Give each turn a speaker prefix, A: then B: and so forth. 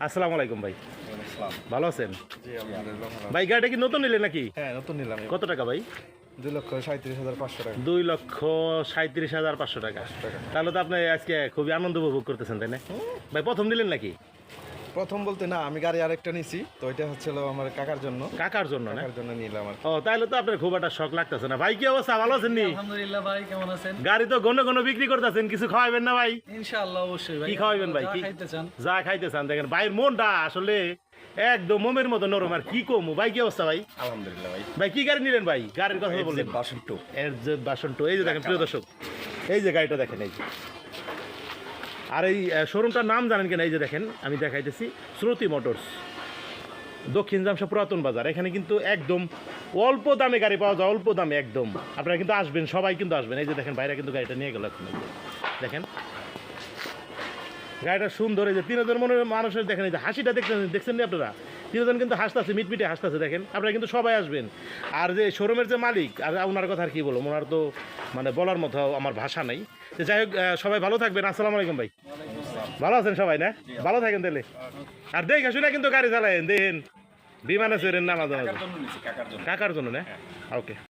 A: আসসালামু আলাইকুম ভাই,
B: আসসালাম।
A: ভালো আছেন?
B: জি আলহামদুলিল্লাহ ভালো।
A: ভাই গাড়িটা কি নতুন নিলেন নাকি?
B: হ্যাঁ নতুন নিলাম।
A: কত টাকা ভাই?
B: 2,37,500 টাকা।
A: 2,37,500 টাকা। তাহলে তো আপনি আজকে খুবই আনন্দ উপভোগ করতেছেন তাই না ভাই? প্রথম নিলেন নাকি?
B: প্রথম বলতে না, আমি গাড়ি আরেকটা নিছি, তো এটা হচ্ছিল আমার কাকার জন্য।
A: কাকার জন্য না?
B: কাকার জন্য নিলাম আর কি।
A: ও তাহলে তো আপনার খুব একটা শখ লাগতেছে না। ভাই কি অবস্থা, ভালো আছেন নি?
C: আলহামদুলিল্লাহ ভাই, কেমন আছেন?
A: গাড়ি তো ঘন ঘন বিক্রি করতেছেন, কিছু খাওয়াবেন না ভাই?
C: ইনশাআল্লাহ অবশ্যই ভাই।
A: কি খাওয়াবেন ভাই?
C: যা
A: কি
C: খাইতে চান।
A: যা খাইতে চান দেখেন ভাইয়ের মনটা আসলে একদম মোমের মতো নরম। আর কি কমু ভাই, কি অবস্থা ভাই?
B: আলহামদুলিল্লাহ ভাই।
A: ভাই কি গাড়ি নিলেন ভাই? গাড়ির কথা বললেন।
B: ভার্সন 2।
A: এর যে বাসন টু, এই যে দেখেন প্রিয় দর্শক, এই যে গাড়িটা দেখেন, এই যে। আর এই শোরুমটার নাম জানেন কিনা? এই যে দেখেন আমি দেখাইতেছি, শ্রুতি মোটরস, দক্ষিণ জামশা পুরাতন বাজার। এখানে কিন্তু একদম অল্প দামে গাড়ি পাওয়া যায়, অল্প দামে একদম। আপনারা কিন্তু আসবেন, সবাই কিন্তু আসবেন। এই যে দেখেন বাইরে কিন্তু গাড়িটা নিয়ে গেল এখন, এই যে দেখেন গাড়িটা সুন্দর। এই যে তিনজন মানুষের দেখেন, এই যে হাসিটা দেখছেন নি আপনারা? তিনজন কিন্তু হাসতেছে, মিটমিটে হাসতেছে দেখেন। আপনারা কিন্তু সবাই আসবেন। আর যে শোরুমের যে মালিক, আর ওনার কথা আর কি বলবো, ওনার তো মানে বলার মতো আমার ভাষা নাই। তো যাই হোক, সবাই ভালো থাকবেন। আসসালামু আলাইকুম ভাই, ভালো আছেন সবাই না? ভালো থাকেন তাহলে। আর দেখে শুনে কিন্তু গাড়ি চালায়েন, দেখেন বিমানে চড়েন না মাঝে মাঝে। কাকার জন্য না? ওকে।